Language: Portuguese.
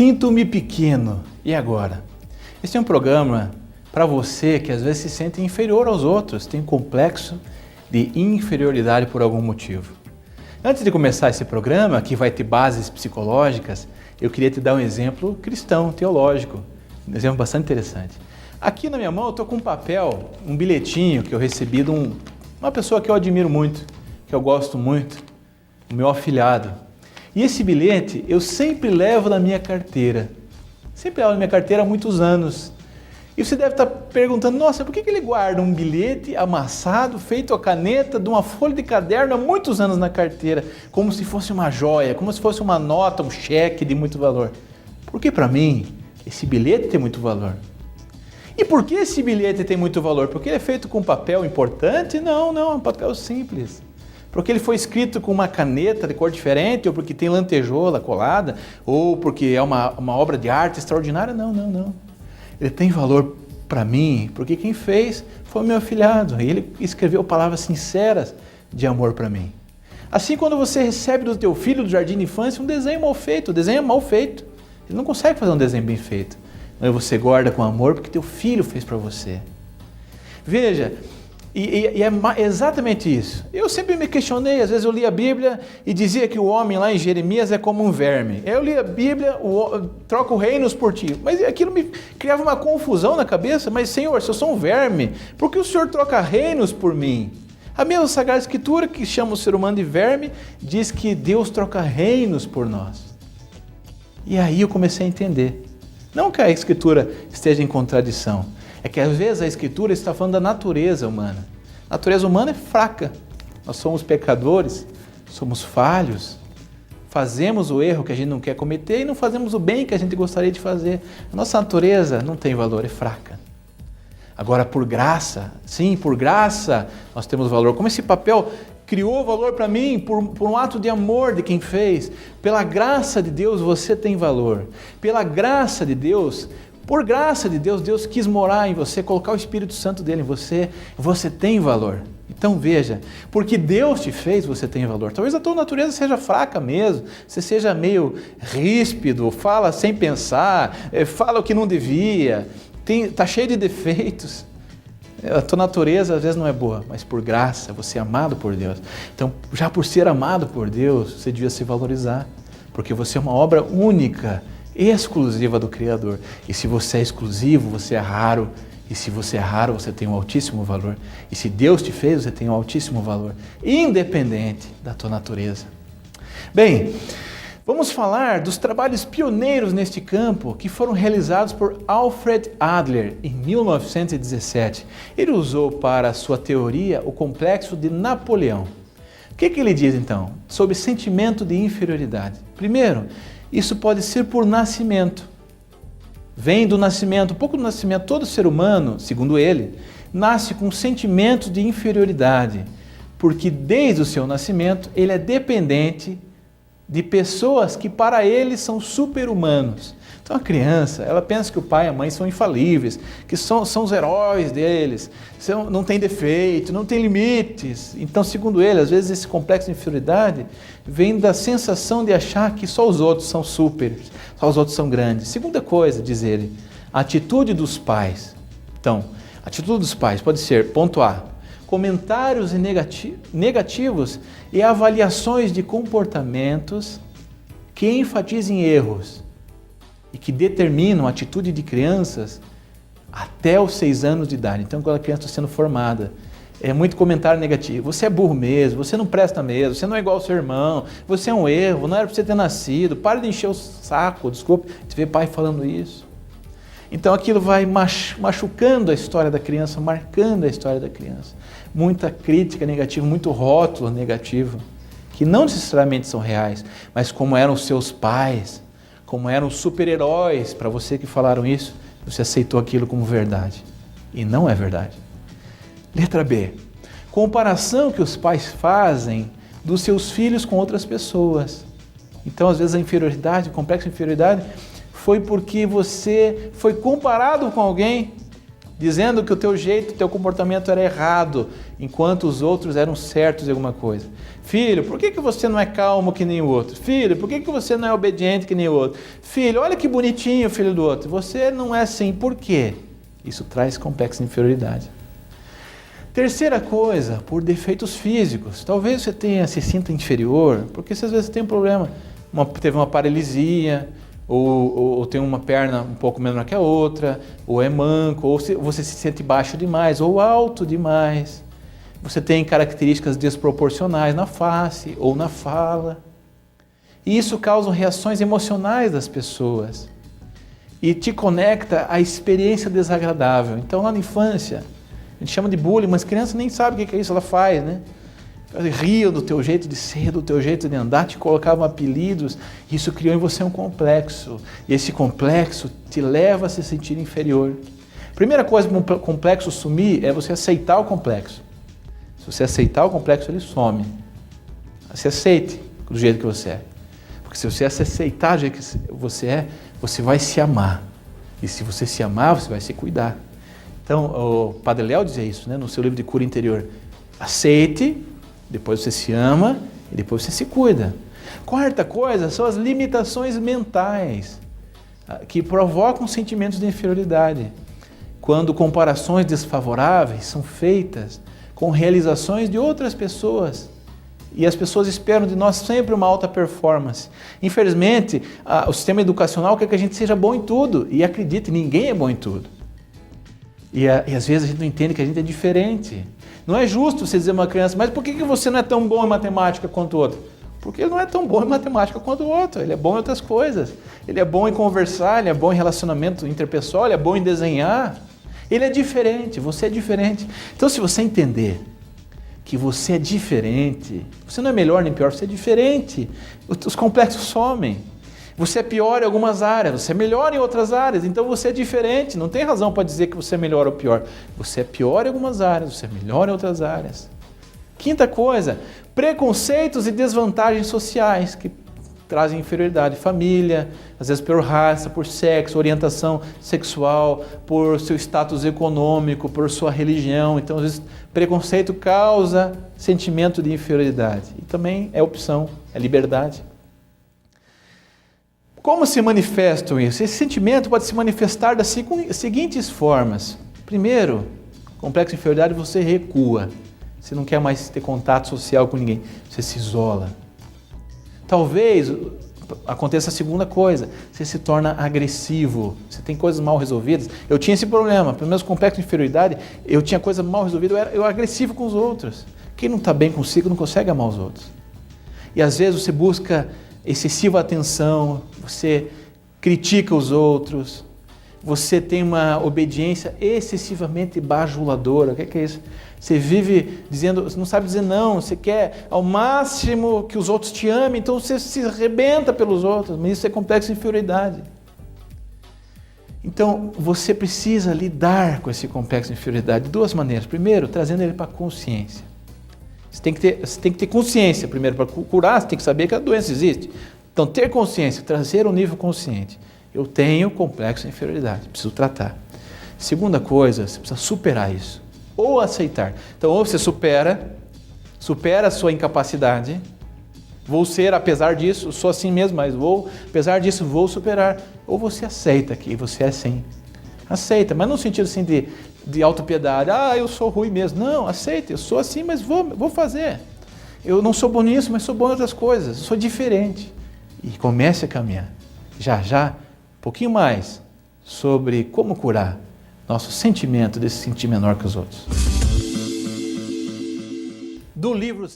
Sinto-me pequeno. E agora? Esse é um programa para você que às vezes se sente inferior aos outros, tem complexo de inferioridade por algum motivo. Antes de começar esse programa, que vai ter bases psicológicas, eu queria te dar um exemplo cristão, teológico, um exemplo bastante interessante. Aqui na minha mão eu estou com um papel, um bilhetinho que eu recebi de uma pessoa que eu admiro muito, que eu gosto muito, o meu afilhado. E esse bilhete eu sempre levo na minha carteira. Sempre levo na minha carteira há muitos anos. E você deve estar perguntando, nossa, por que ele guarda um bilhete amassado, feito a caneta, de uma folha de caderno há muitos anos na carteira, como se fosse uma joia, como se fosse uma nota, um cheque de muito valor? Porque para mim, esse bilhete tem muito valor. E por que esse bilhete tem muito valor? Porque ele é feito com papel importante? Não, é um papel simples. Porque ele foi escrito com uma caneta de cor diferente, ou porque tem lantejola colada, ou porque é uma obra de arte extraordinária? Não. Ele tem valor para mim, porque quem fez foi o meu afilhado, e ele escreveu palavras sinceras de amor para mim. Assim, quando você recebe do teu filho do jardim de infância um desenho mal feito, o desenho é mal feito, ele não consegue fazer um desenho bem feito, mas você guarda com amor porque teu filho fez para você. Veja, e é exatamente isso. Eu sempre me questionei, às vezes eu li a Bíblia e dizia que o homem lá em Jeremias é como um verme. Eu li a Bíblia, troco reinos por ti. Mas aquilo me criava uma confusão na cabeça. Mas Senhor, se eu sou um verme, por que o Senhor troca reinos por mim? A mesma Sagrada Escritura, que chama o ser humano de verme, diz que Deus troca reinos por nós. E aí eu comecei a entender. Não que a Escritura esteja em contradição. É que às vezes a Escritura está falando da natureza humana. A natureza humana é fraca. Nós somos pecadores, somos falhos, fazemos o erro que a gente não quer cometer e não fazemos o bem que a gente gostaria de fazer. A nossa natureza não tem valor, é fraca. Agora, por graça, sim, por graça, nós temos valor. Como esse papel criou valor para mim por um ato de amor de quem fez. Pela graça de Deus, você tem valor. Pela graça de Deus, por graça de Deus, Deus quis morar em você, colocar o Espírito Santo dele em você, você tem valor. Então veja, porque Deus te fez, você tem valor. Talvez a tua natureza seja fraca mesmo, você seja meio ríspido, fala sem pensar, fala o que não devia, está cheio de defeitos. A tua natureza às vezes não é boa, mas por graça, você é amado por Deus. Então, já por ser amado por Deus, você devia se valorizar, porque você é uma obra única, exclusiva do Criador. E se você é exclusivo, você é raro. E se você é raro, você tem um altíssimo valor. E se Deus te fez, você tem um altíssimo valor, independente da tua natureza. Bem, vamos falar dos trabalhos pioneiros neste campo que foram realizados por Alfred Adler em 1917. Ele usou para sua teoria o complexo de Napoleão. O que ele diz então sobre sentimento de inferioridade? Primeiro, isso pode ser por nascimento. Vem do nascimento, um pouco do nascimento. Todo ser humano, segundo ele, nasce com sentimento de inferioridade, porque desde o seu nascimento ele é dependente de pessoas que para ele são super-humanos. Então a criança, ela pensa que o pai e a mãe são infalíveis, que são os heróis deles, não tem defeito, não tem limites. Então, segundo ele, às vezes esse complexo de inferioridade vem da sensação de achar que só os outros são súperes, só os outros são grandes. Segunda coisa, diz ele, a atitude dos pais. Então, a atitude dos pais pode ser, ponto A, comentários negativos e avaliações de comportamentos que enfatizem erros e que determinam a atitude de crianças até os 6 anos de idade. Então, quando a criança está sendo formada, é muito comentário negativo. Você é burro mesmo, você não presta mesmo, você não é igual ao seu irmão, você é um erro, não era para você ter nascido, para de encher o saco, desculpe, você vê pai falando isso. Então aquilo vai machucando a história da criança, marcando a história da criança. Muita crítica negativa, muito rótulo negativo, que não necessariamente são reais, mas como eram os seus pais, como eram super-heróis, para você que falaram isso, você aceitou aquilo como verdade. E não é verdade. Letra B. Comparação que os pais fazem dos seus filhos com outras pessoas. Então, às vezes, a inferioridade, o complexo de inferioridade, foi porque você foi comparado com alguém dizendo que o teu jeito, o teu comportamento era errado, enquanto os outros eram certos em alguma coisa. Filho, por que você não é calmo que nem o outro? Filho, por que você não é obediente que nem o outro? Filho, olha que bonitinho o filho do outro. Você não é assim, por quê? Isso traz complexo de inferioridade. Terceira coisa, por defeitos físicos. Talvez você se sinta inferior, porque você às vezes tem um problema, teve uma paralisia, ou tem uma perna um pouco menor que a outra, ou é manco, ou você se sente baixo demais, ou alto demais. Você tem características desproporcionais na face ou na fala. E isso causa reações emocionais das pessoas e te conecta à experiência desagradável. Então, lá na infância, a gente chama de bullying, mas a criança nem sabe o que é isso, ela faz, né? Riam do teu jeito de ser, do teu jeito de andar, te colocavam apelidos, isso criou em você um complexo. E esse complexo te leva a se sentir inferior. Primeira coisa para um complexo sumir é você aceitar o complexo. Se você aceitar o complexo, ele some. Se aceite do jeito que você é. Porque se você se aceitar do jeito que você é, você vai se amar. E se você se amar, você vai se cuidar. Então, o Padre Léo dizia isso, né, no seu livro de cura interior. Aceite, depois você se ama e depois você se cuida. Quarta coisa são as limitações mentais que provocam sentimentos de inferioridade. Quando comparações desfavoráveis são feitas com realizações de outras pessoas e as pessoas esperam de nós sempre uma alta performance. Infelizmente, o sistema educacional quer que a gente seja bom em tudo e acredite, ninguém é bom em tudo. E às vezes a gente não entende que a gente é diferente. Não é justo você dizer a uma criança, mas por que você não é tão bom em matemática quanto o outro? Porque ele não é tão bom em matemática quanto o outro, ele é bom em outras coisas. Ele é bom em conversar, ele é bom em relacionamento interpessoal, ele é bom em desenhar. Ele é diferente, você é diferente. Então, se você entender que você é diferente, você não é melhor nem pior, você é diferente, os complexos somem. Você é pior em algumas áreas, você é melhor em outras áreas, então você é diferente, não tem razão para dizer que você é melhor ou pior. Você é pior em algumas áreas, você é melhor em outras áreas. Quinta coisa, preconceitos e desvantagens sociais que trazem inferioridade. Família, às vezes por raça, por sexo, orientação sexual, por seu status econômico, por sua religião. Então, às vezes, preconceito causa sentimento de inferioridade. E também é opção, é liberdade. Como se manifestam isso? Esse sentimento pode se manifestar das seguintes formas. Primeiro, complexo de inferioridade, você recua. Você não quer mais ter contato social com ninguém. Você se isola. Talvez aconteça a segunda coisa. Você se torna agressivo. Você tem coisas mal resolvidas. Eu tinha esse problema. Pelo menos complexo de inferioridade, eu tinha coisas mal resolvidas. Eu era agressivo com os outros. Quem não está bem consigo não consegue amar os outros. E às vezes você busca excessiva atenção, você critica os outros, você tem uma obediência excessivamente bajuladora. O que é isso? Você vive dizendo, você não sabe dizer não, você quer ao máximo que os outros te amem, então você se arrebenta pelos outros, mas isso é complexo de inferioridade. Então, você precisa lidar com esse complexo de inferioridade de duas maneiras. Primeiro, trazendo ele para a consciência. Você tem que ter consciência primeiro para curar, você tem que saber que a doença existe. Então, ter consciência, trazer um nível consciente. Eu tenho complexo de inferioridade, preciso tratar. Segunda coisa, você precisa superar isso. Ou aceitar. Então, ou você supera a sua incapacidade. Vou ser, apesar disso, sou assim mesmo, mas apesar disso, vou superar. Ou você aceita que você é assim. Aceita, mas no sentido assim de autopiedade. Eu sou ruim mesmo. Não, aceita, eu sou assim, mas vou fazer. Eu não sou bom nisso, mas sou bom em outras coisas. Eu sou diferente. E comece a caminhar. Já, um pouquinho mais sobre como curar nosso sentimento de se sentir menor que os outros. Do livro